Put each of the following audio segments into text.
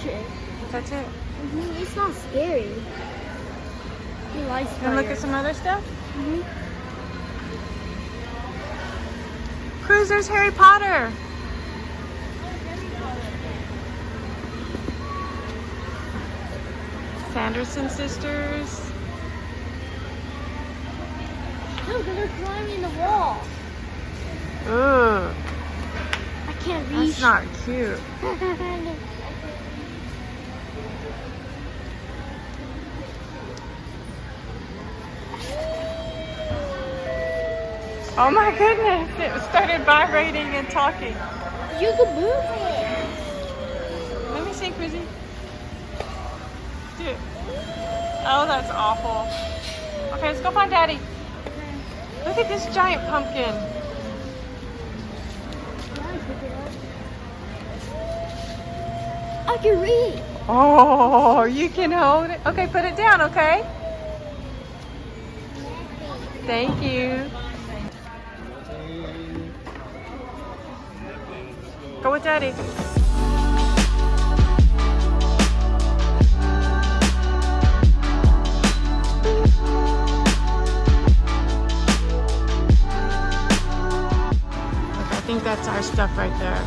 it. That's it. It's not scary. He likes fire. And look at some other stuff. Cruz, there's Harry Potter. Sanderson sisters. Look, they're climbing the wall. Ooh, I can't reach. that's not cute. Oh my goodness, it started vibrating and talking. You can move it. Let me see, Cruzzy. Dude. Oh, that's awful. Okay, let's go find Daddy. Look at this giant pumpkin. I can read. Oh, you can hold it. Okay, put it down, okay? Thank you. Go with Daddy. Look, I think that's our stuff right there.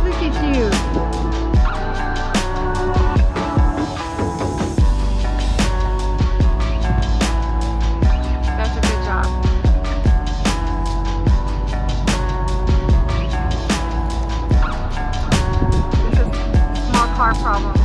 Look at you. That's a good job. This is small car problems.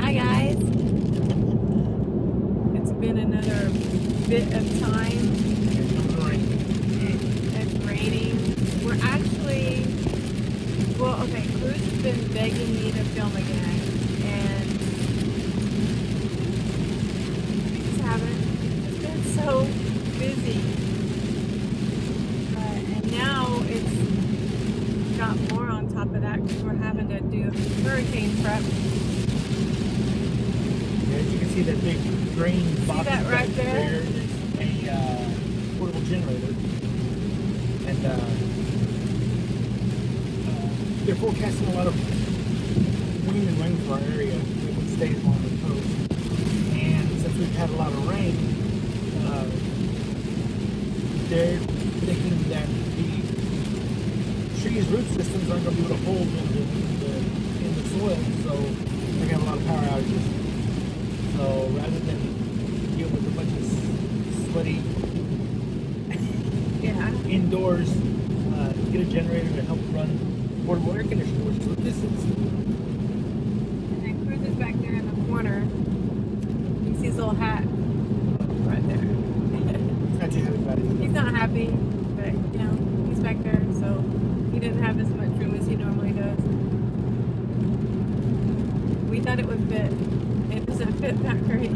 Hi guys. It's been another bit of time. It's raining. We're actually, well, okay, Cruz has been begging me to film again, and we just haven't. It's been so busy. And now it's got more on top of that because we're having to do hurricane prep. As you can see that big green box that right there? is a portable generator. And they're forecasting a lot of wind and rain for our area. It stays along the coast. And since we've had a lot of rain, they're predicting that the trees' root systems aren't going to be able to hold in the soil, so they're going to have a lot of power outages. So rather than deal with a bunch of sweaty indoors, get a generator to help run portable air conditioner, which is what this is. And then Cruz is back there in the corner. He sees his little hat. be, but you know, he's back there, so he didn't have as much room as he normally does. We thought it would fit. It doesn't fit that great.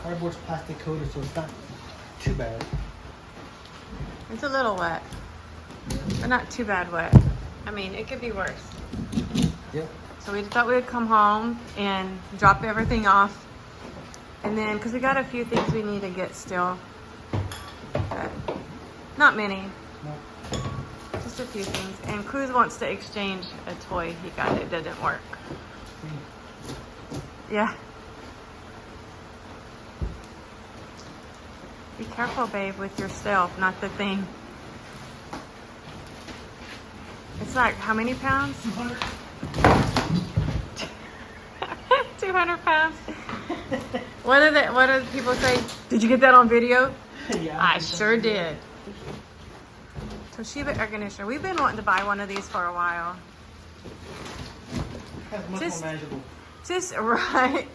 Cardboard's plastic coated, so it's not too bad. It's a little wet, but not too bad wet. I mean, it could be worse. Yep. So we thought we would come home and drop everything off. And then, because we got a few things we need to get still. But not many. No. Just a few things. And Cruz wants to exchange a toy he got. It didn't work. Yeah. Be careful, babe, with yourself, not the thing. It's like, how many pounds? 200 pounds. What do the people say? Did you get that on video? Yeah. I sure did. Toshiba air conditioner. We've been wanting to buy one of these for a while. That's much Just- more manageable. Just right.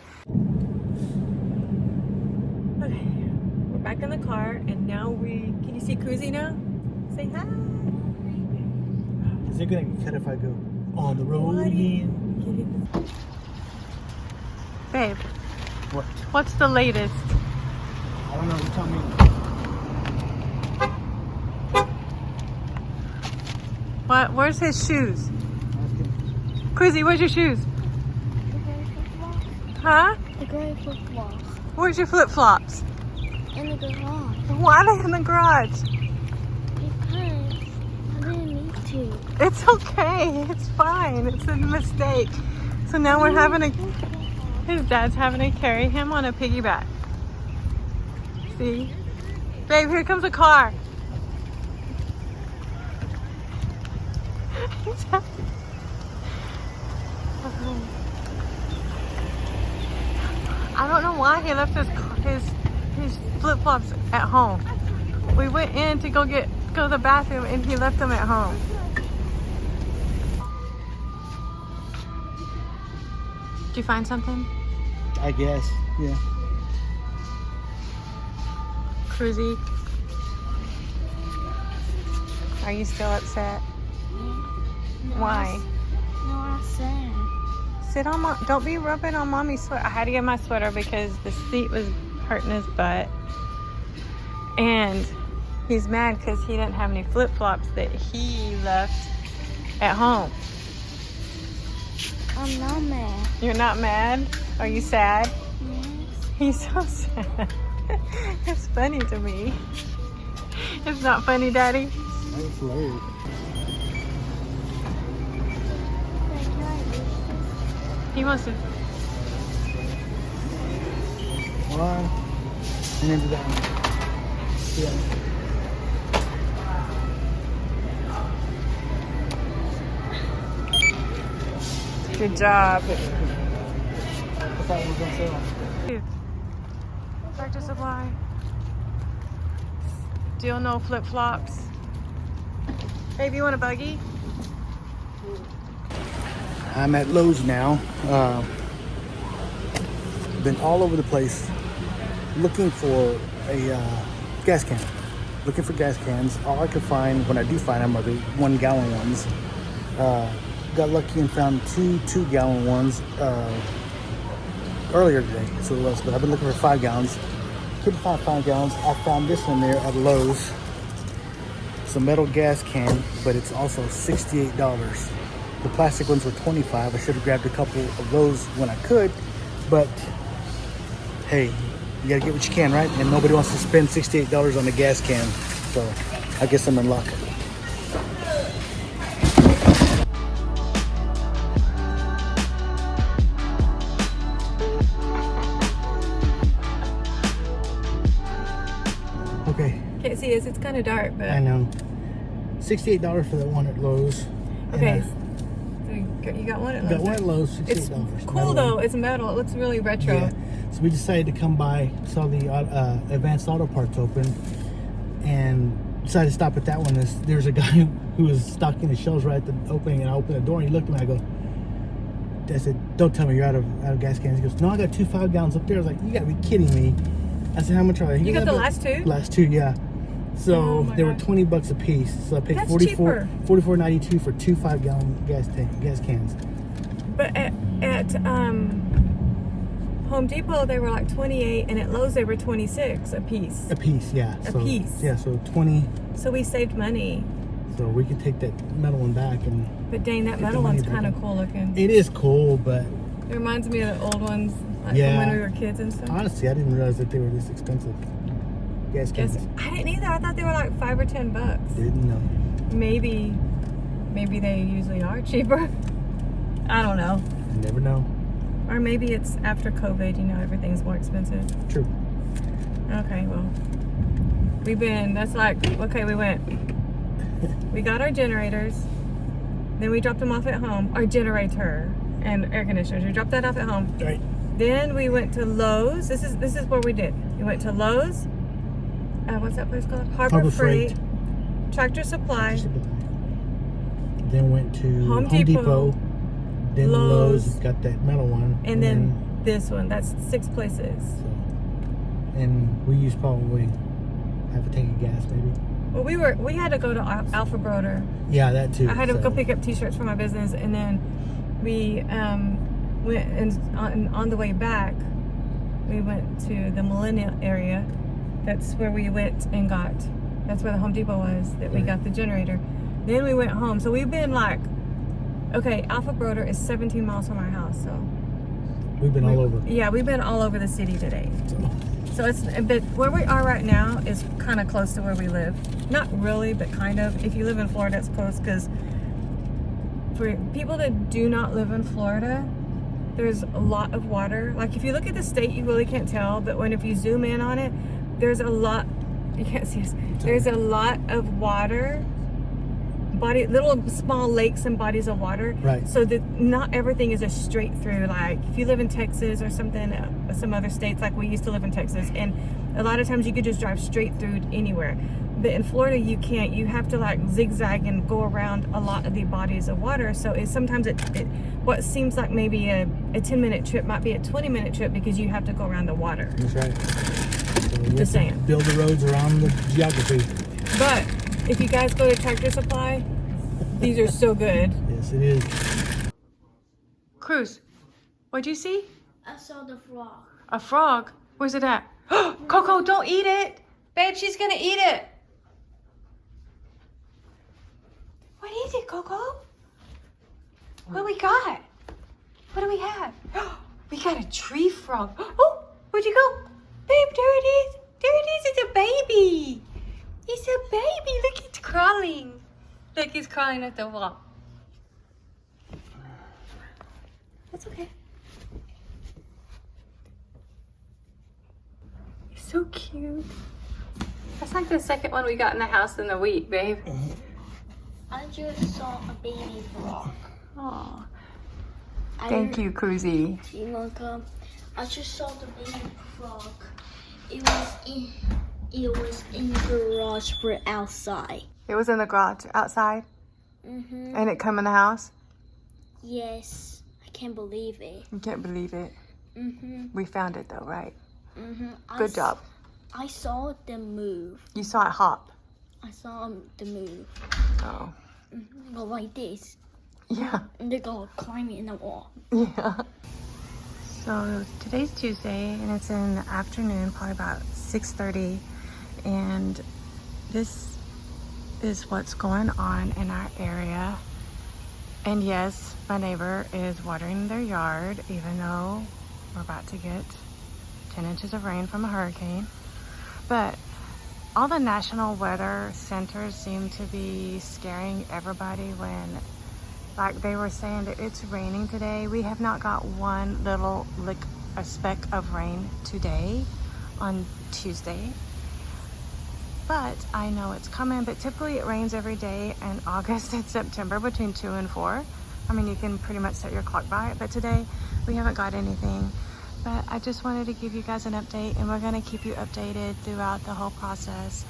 Okay, we're back in the car, and now can you see Cruzy now? Say hi. Is it gonna cut if I go on the road What? again? Babe, What? what's the latest? I don't know. You tell me. What? Where's his shoes? Cruzy, where's your shoes? The gray flip-flops. Huh? The gray flip-flops. Where's your flip-flops? In the garage. Why are they in the garage? Because I didn't need to. It's okay. It's fine. It's a mistake. So now we're having his dad's having to carry him on a piggyback. See? Babe, here comes a car. I don't know why he left his flip-flops at home. We went in to go to the bathroom and he left them at home. Did you find something? I guess. Yeah. Cruzy, are you still upset? No, Why? No, I said. Sit on don't be rubbing on mommy's sweater. I had to get my sweater because the seat was hurting his butt. And he's mad because he didn't have any flip-flops that he left at home. I'm not mad. You're not mad? Are you sad? Yes. He's so sad. It's funny to me. It's not funny, Daddy? That's hilarious. Wait, can I use this? He wants to. One. And then do that one. Yeah. Good job. I thought we were gonna sell. Tractor Supply. Still no flip-flops. Baby, you want a buggy? I'm at Lowe's now. Been all over the place looking for a gas can. Looking for gas cans. All I could find, when I do find them, are the 1 gallon ones. Got lucky and found two 2-gallon ones earlier today. So it was, but I've been looking for 5 gallons. Couldn't find 5 gallons. I found this one there at Lowe's. It's a metal gas can, but it's also $68. The plastic ones were $25. I should have grabbed a couple of those when I could, but hey, you gotta get what you can, right? And nobody wants to spend $68 on a gas can, so I guess I'm in luck. Okay. Can't see us. It's kind of dark, but I know. $68 for that one at Lowe's. okay. And, So you got one at got Lowe's. one at Lowe's, $68. It's cool Metal though. one. It's metal. It looks really retro. Yeah. So we decided to come by, saw the Advanced Auto Parts open, and decided to stop at that one. There's a guy who was stocking the shelves right at the opening, and I opened the door and he looked at me and I said, don't tell me you're out of gas cans. He goes, no, I got 2 5-gallons up there. I was like, you gotta be kidding me. I said, how much are they? You got the last 2? Last 2, yeah. So they were $20 a piece. So I paid $44.92 for 2 5-gallon gas cans. But at Home Depot they were like 28, and at Lowe's they were 26 a piece. A piece, yeah. A piece. Yeah, so 20. So we saved money. So we could take that metal one back and. But dang, that metal one's kind of cool looking. It is cool, but. It reminds me of the old ones, like from when we were kids and stuff. Honestly, I didn't realize that they were this expensive. Gas cans. I didn't either. I thought they were like $5 or $10. Didn't know. Maybe they usually are cheaper. I don't know. You never know. Or maybe it's after COVID, you know, everything's more expensive. True. Okay, well, we got our generators, then we dropped them off at home, our generator and air conditioners. We dropped that off at home. Right. Then we went to Lowe's. This is what we did. We went to Lowe's. What's that place called? Harbor Freight. Tractor Supply. Then went to Home Depot. Then Lowe's got that metal one. And then this one. That's 6 places. So, and we used probably half a tank of gas, maybe. Well, we had to go to Alpha Broder. Yeah, that too. I had to go pick up T-shirts for my business, and then we went and on the way back, we went to the Millennial area. That's where we went and got. That's where the Home Depot was. That we got the generator. Then we went home. So we've been like. Okay, Alpha Broder is 17 miles from our house, so we've been all over. Yeah, we've been all over the city today. So it's, but where we are right now is kind of close to where we live. Not really, but kind of. If you live in Florida, it's close, because for people that do not live in Florida, there's a lot of water. Like if you look at the state, you really can't tell, but if you zoom in on it, there's a lot. You can't see us. There's a lot of water. Little small lakes and bodies of water. Right. So that not everything is a straight through. Like if you live in Texas or something, some other states, like we used to live in Texas, and a lot of times you could just drive straight through anywhere. But in Florida, you can't. You have to like zigzag and go around a lot of the bodies of water. So sometimes what seems like maybe a 10-minute trip might be a 20-minute trip because you have to go around the water. That's right. So Just saying. Build the roads around the geography. But if you guys go to Tractor Supply, these are so good. Yes, it is. Cruz, what'd you see? I saw the frog. A frog? Where's it at? Coco, don't eat it. Babe, she's gonna eat it. What is it, Coco? What do we got? What do we have? We got a tree frog. Oh, where'd you go? Babe, there it is. There it is. It's a baby. It's a baby. Look, it's crawling. Look, he's crawling at the wall. That's okay. He's so cute. That's like the second one we got in the house in the week, babe. I just saw a baby frog. Aw. Thank you, Cruzy. You're welcome. I just saw the baby frog. It was in the garage, but outside. It was in the garage outside? Mm-hmm. And it come in the house? Yes. I can't believe it. You can't believe it. Mm-hmm. We found it though, right? Mm-hmm. Good job. I saw them move. You saw it hop? I saw them move. Oh. Mm-hmm. Go like this. Yeah. And they go climbing in the wall. Yeah. So today's Tuesday and it's in the afternoon, probably about 6:30. And this is what's going on in our area. And yes, my neighbor is watering their yard, even though we're about to get 10 inches of rain from a hurricane. But all the national weather centers seem to be scaring everybody when, like they were saying that it's raining today. We have not got one little lick, a speck of rain today on Tuesday. But I know it's coming, but typically it rains every day in August and September between 2 and 4. I mean, you can pretty much set your clock by it, but today we haven't got anything. But I just wanted to give you guys an update, and we're gonna keep you updated throughout the whole process.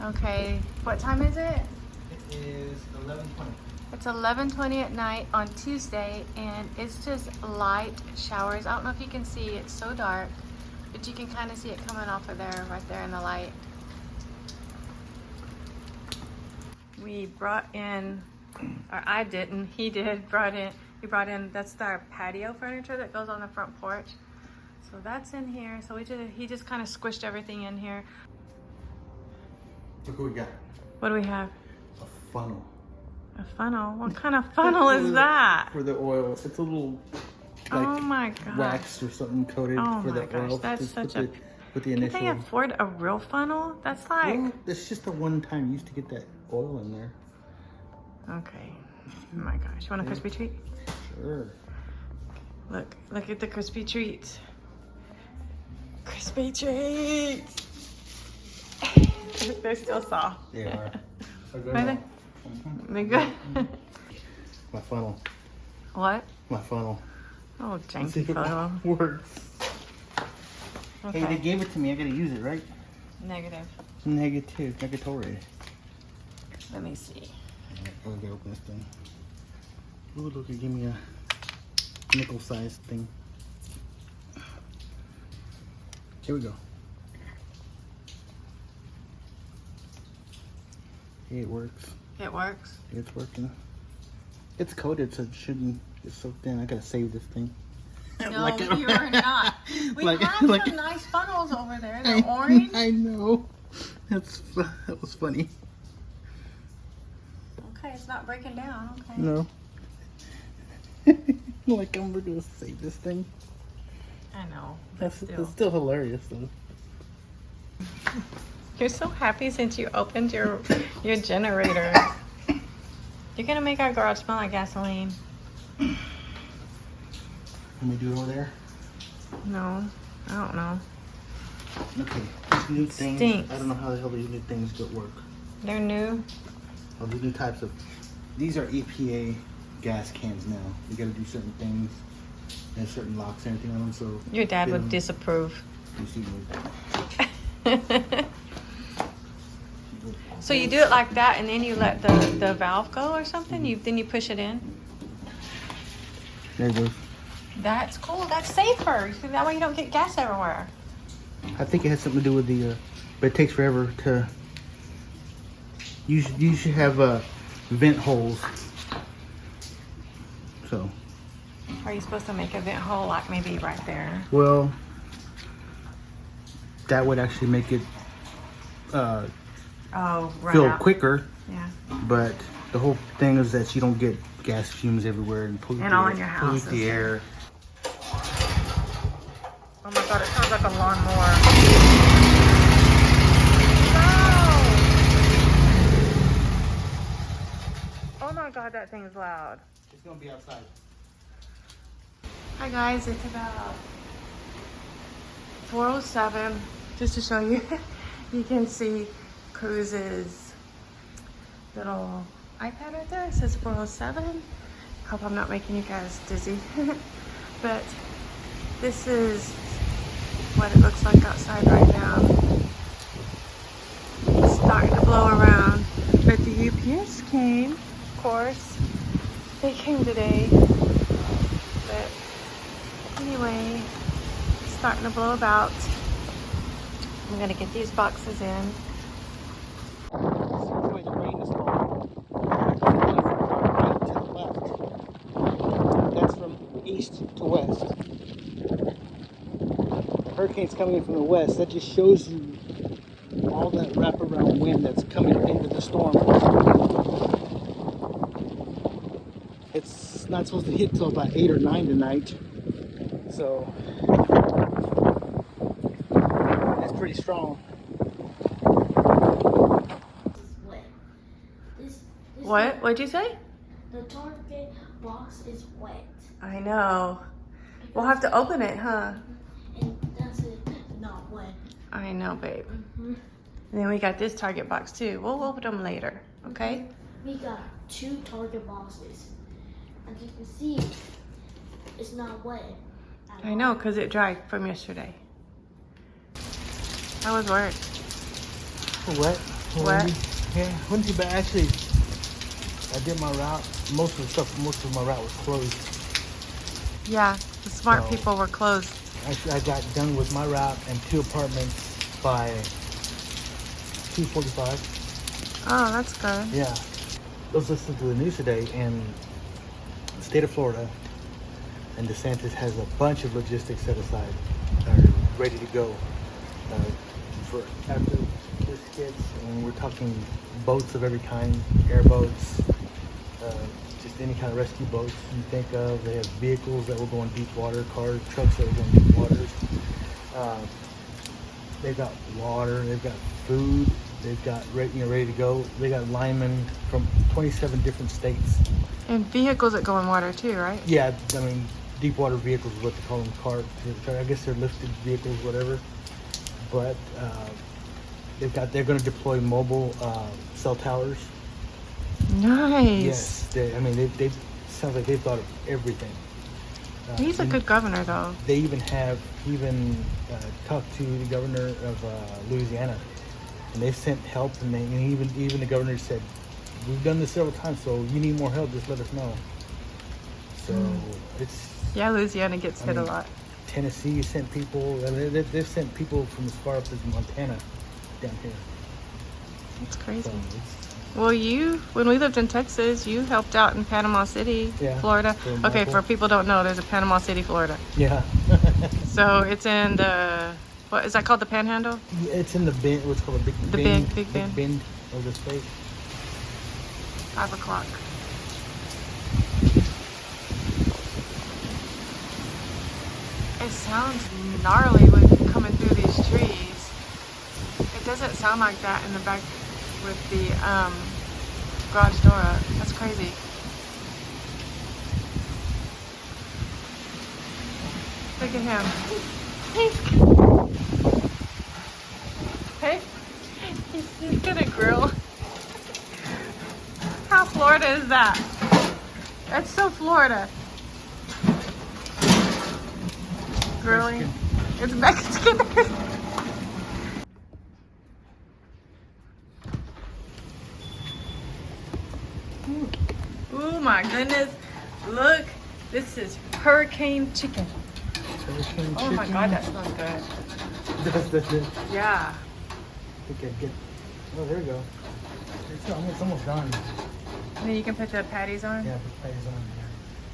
Okay, what time is it? It is 11:20. It's 11:20 at night on Tuesday, and it's just light showers. I don't know if you can see, it's so dark, but you can kind of see it coming off of there, right there in the light. We brought in, or I didn't, he did, he brought in, that's our patio furniture that goes on the front porch. So that's in here. So he just kind of squished everything in here. Look what we got. What do we have? A funnel. A funnel? What kind of funnel is that? For the oil. It's a little like Oh my god. wax or something coated Oh for my the gosh, oil. that's Just such with a... with the Can initial. they afford a real funnel? That's like... Well, it's just a one-time use to get that oil in there. Okay. Oh my gosh. You want a crispy treat? Sure. Look at the crispy treats. Crispy treats! They're still soft. They are. Are they? They good? My funnel. What? My funnel. Oh, See janky if it photo. works. Okay. Hey, they gave it to me. I gotta use it, right? Negative. Negative. Negatory. Let me see. Alright, let me open this thing. Ooh, look, it gave me a nickel-sized thing. Here we go. Hey, it works. It works? It's working. It's coated, so it shouldn't get soaked in. I gotta save this thing. No, you are not. We Like- have like- some nice funnels over there. They're orange. I know. That was funny. Okay, it's not breaking down. Okay. No. Like I'm gonna save this thing. I know. That's Still. still hilarious though. You're so happy since you opened your generator. You're gonna make our garage smell like gasoline. Let me do it over there. No, I don't know. Okay, these new things. Stinks. I don't know how the hell these new things go work. They're new. Oh, these new types of. These are EPA gas cans now. You got to do certain things. There's certain locks and everything on them. So Your dad they would don't- disapprove. You see So you do it like that, and then you let the valve go or something. Then you push it in. There it goes. That's cool. That's safer. That way you don't get gas everywhere. I think it has something to do with the, but it takes forever to. You should have vent holes. So. Are you supposed to make a vent hole like maybe right there? Well, that would actually make it Oh, right. fill out. quicker. Yeah. But the whole thing is that you don't get gas fumes everywhere and pollute And the all air, in your pollute the houses. air. Oh my god, it sounds like a lawnmower. No! Oh my god, that thing's loud. It's gonna be outside. Hi guys, it's about 4:07. Just to show you, you can see Cruz's little iPad right there. It says 4:07. Hope I'm not making you guys dizzy. But this is what it looks like outside right now. It's starting to blow around. But the UPS came, of course. They came today. But anyway, it's starting to blow about. I'm gonna get these boxes in. That's from east to west. The hurricane's coming in from the west. That just shows you all that wraparound wind that's coming into the storm. It's not supposed to hit till about 8 or 9 tonight. So that's pretty strong. It's wet. This What? What'd you say? The Target box is wet. I know. We'll have to open it, huh? And that's it, not wet. I know, babe. Mm-hmm. And then we got this Target box too. We'll open them later, okay? We got 2 Target boxes. As you can see, it's not wet. at I all. know, because it dried from yesterday. How was work? What? What? Yeah, wasn't too bad. Actually, I did my route. Most of my route was closed. Yeah, the smart So- people were closed. Actually, I got done with my route and 2 apartments by 2:45. Oh, that's good. Yeah. I was listening to the news today, and the state of Florida and DeSantis has a bunch of logistics set aside, are ready to go for after this hits. And we're talking boats of every kind, airboats, just any kind of rescue boats you think of. They have vehicles that will go in deep water, cars, trucks that will go in deep waters. They've got water, they've got food, they've got ready to go. They got linemen from 27 different states. And vehicles that go in water too, right? Yeah, I mean, deep water vehicles is what they call them, I guess they're lifted vehicles, whatever. But they're going to deploy mobile cell towers. Nice. Yes, they sounds like they've thought of everything. He's a good governor, though. They even talked to the governor of Louisiana, and they sent help, and even the governor said, "We've done this several times, so you need more help, just let us know." So it's Louisiana gets hit a lot. Tennessee sent people. They've sent people from as far up as Montana down here. That's crazy. So it's, Well, when we lived in Texas, you helped out in Panama City, Yeah, Florida. for Okay, Michael. for people who don't know, there's a Panama City, Florida. yeah. So it's in what is that called, the Panhandle? It's in the bend. What's called a big The bend. big bend. bend of the state. 5 o'clock. It sounds gnarly with coming through these trees. It doesn't sound like that in the back with the garage door up. That's crazy. Look at him. Hey, he's gonna grill. How Florida is that? That's so Florida. Grilling. It's Mexican. Oh my goodness. Look, this is hurricane chicken. Oh my god, that smells good. That's it. Yeah. Okay, good. Oh, there we go. It's almost done. And then you can put the patties on. Yeah, put patties on.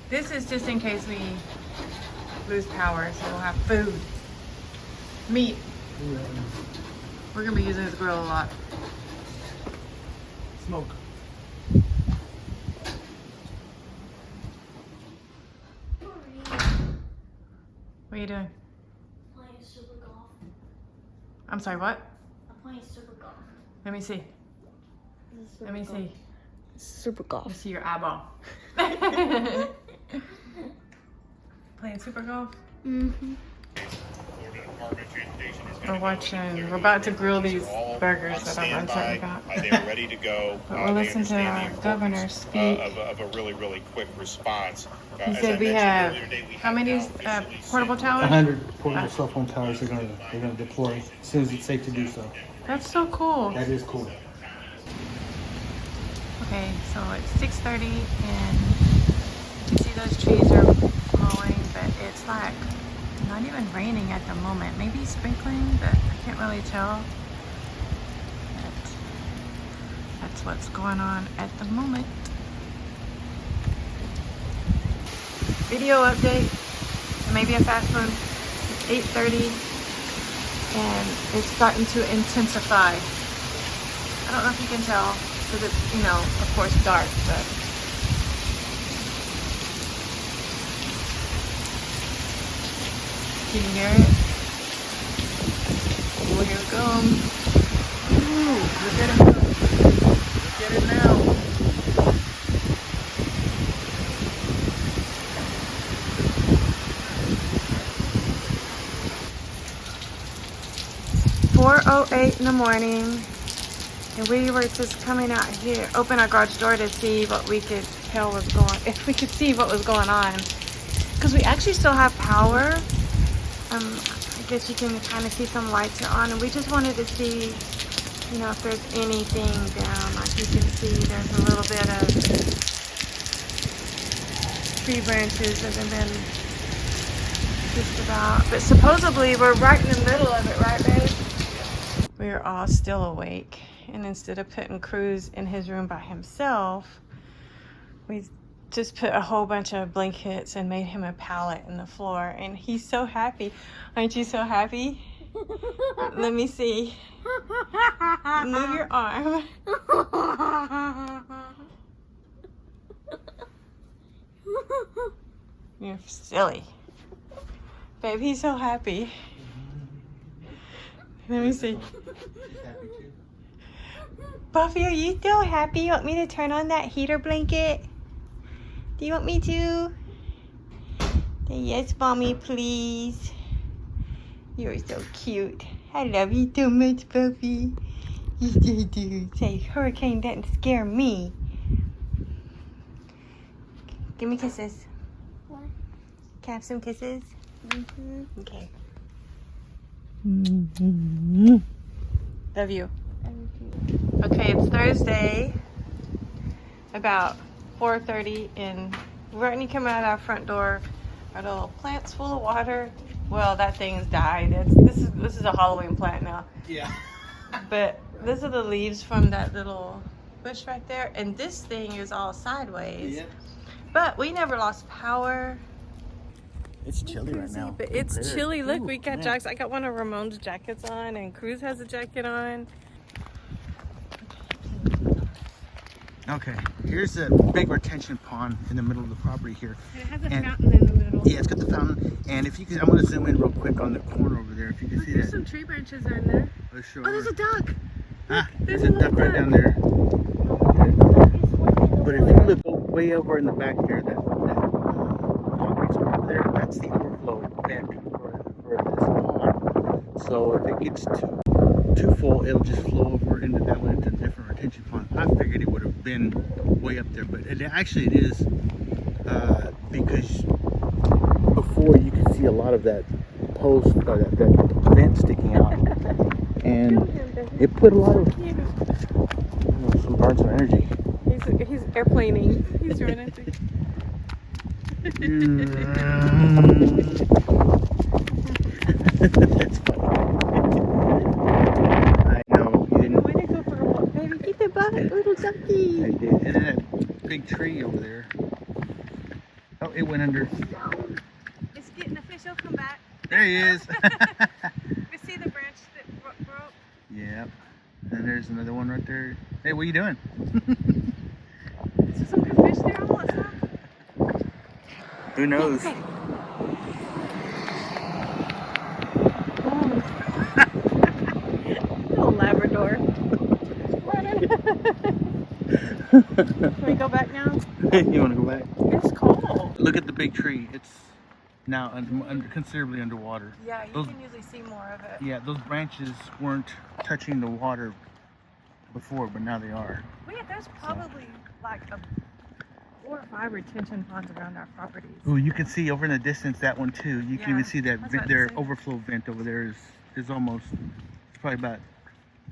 This is just in case we lose power, so we'll have food. Meat. Yeah. We're gonna be using this grill a lot. Smoke. What are you doing? Playing super golf. I'm sorry, what? I'm playing super golf. Let me see. Let me see. Super Let me golf. see your eyeball. Playing super golf? Mm-hmm. We're about to grill these burgers that I'm uncertain about. They are ready to go. But we'll listen to our governor speak. Of a really, really quick response. He said we have, how many portable towers? 100 portable cell phone towers they're gonna deploy as soon as it's safe to do so. That's so cool. That is cool. Okay, so it's 6:30 and you see those trees are blowing, but it's like not even raining at the moment. Maybe sprinkling, but I can't really tell. But that's what's going on at the moment. Video update, maybe a fast one. It's 8:30 and it's starting to intensify. I don't know if you can tell because it's, of course dark, but can you hear it? Oh, here it comes. Ooh, look at it go. Look at it now. "4:08 in the morning, and we were just coming out here, open our garage door to see what we could tell was going, if we could see what was going on, because we actually still have power. I guess you can kind of see some lights are on, and we just wanted to see You know, if there's anything down, like you can see, there's a little bit of tree branches that have been just about. But supposedly we're right in the middle of it, right, babe? We're all still awake, and instead of putting Cruz in his room by himself, we just put a whole bunch of blankets and made him a pallet in the floor, and he's so happy. Aren't you so happy? Let me see. Move your arm. You're silly. Babe, he's so happy. Let me see. Buffy, are you still happy? You want me to turn on that heater blanket? Do you want me to? Yes, mommy, please. You're so cute. I love you so much, Buffy. You do. Say, hurricane doesn't scare me. Give me kisses. What? Can I have some kisses? Mm-hmm. Okay. Love you. Okay, it's Thursday, about 4:30, and right when you come out of our front door, our little plant's full of water. Well, that thing's died. This is a Halloween plant now. Yeah. But these are the leaves from that little bush right there, and this thing is all sideways. Yeah. But we never lost power. It's chilly right now. But it's Compared. chilly. Look, Ooh, we got man. jackets. I got one of Ramon's jackets on, and Cruz has a jacket on. Okay, here's a big retention pond in the middle of the property here. And it has a And- fountain in the middle. Yeah, it's got the fountain. And if you can, I'm going to zoom in real quick on the corner over there. If you can Look, see there's that. some tree branches in there. Oh, sure. Oh, there's a duck. There's there's a a duck little right duck. down there. But if you look way over in the back there, that concrete square over there, that's the overflow vent for this pond. So if it gets too full, it'll just flow over into that one, into a different retention pond. I figured it would have been way up there, but it is because before you could see a lot of that post or that vent sticking out, and it put a lot of some burns of energy. He's airplaning. He's running through. That's funny. I know. You didn't. Way to go for a walk, baby. Get the butt, little ducky. I did. And then that big tree over there. Oh, it went under. It's getting the fish. He'll come back. There he is. We see the branch that broke. Yep. And there's another one right there. Hey, what are you doing? Is there some good fish there? I want some. Who knows? Okay. Little Labrador. Can we go back now? You want to go back? It's cold. Look at the big tree. It's now considerably underwater. Yeah, you Those- can usually see more of it. Yeah, those branches weren't touching the water before, but now they are. Well, yeah, there's probably like 4 or 5 retention ponds around our properties. Oh, you can see over in the distance that one too. You can Yeah, even see that I was about to their say. overflow vent over there is almost, it's probably about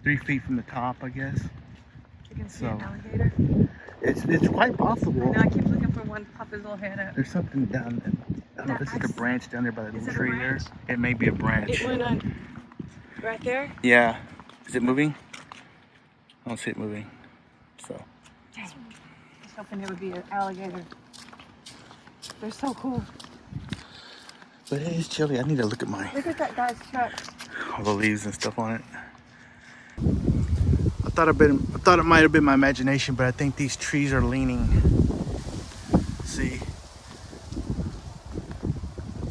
3 feet from the top, I guess. You can see So- an alligator. It's quite I possible. know, I keep looking for one to pop his little head up. There's something down. I don't know if this is a branch down there by that Is little it a tree there. branch? It may be a branch. It went on right there. Yeah. Is it moving? I don't see it moving. So. Dang. I was hoping it would be an alligator. They're so cool. But it is chilly. I need to look at my Look at that guy's truck. all the leaves and stuff on it. I thought it might have been my imagination, but I think these trees are leaning. See?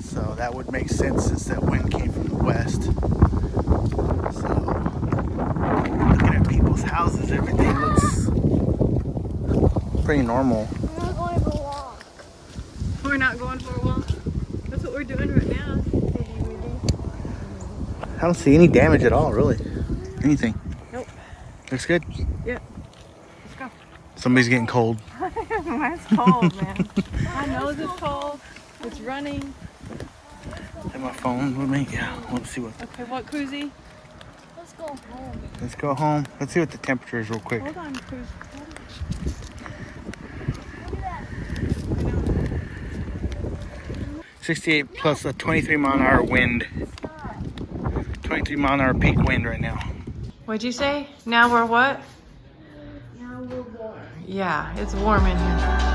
So that would make sense since that wind came from the west. So looking at people's houses, everything looks pretty normal. We're not going for a walk. We're not going for a walk. That's what we're doing right now. I don't see any damage at all, really. Anything. Nope. Looks good. Yep. Let's go. Somebody's getting cold. Mine's cold, man. My nose is cold. It's running. Have my phone with me. Yeah, I want to see what. Okay, what, Cruzy? Let's go home. Let's go home. Let's see what the temperature is real quick. Hold on, please. Look at that. 68 plus a 23 mile an hour wind. 23 mile an hour peak wind right now. What'd you say? Now we're what? Now we're warm. Yeah, it's warm in here.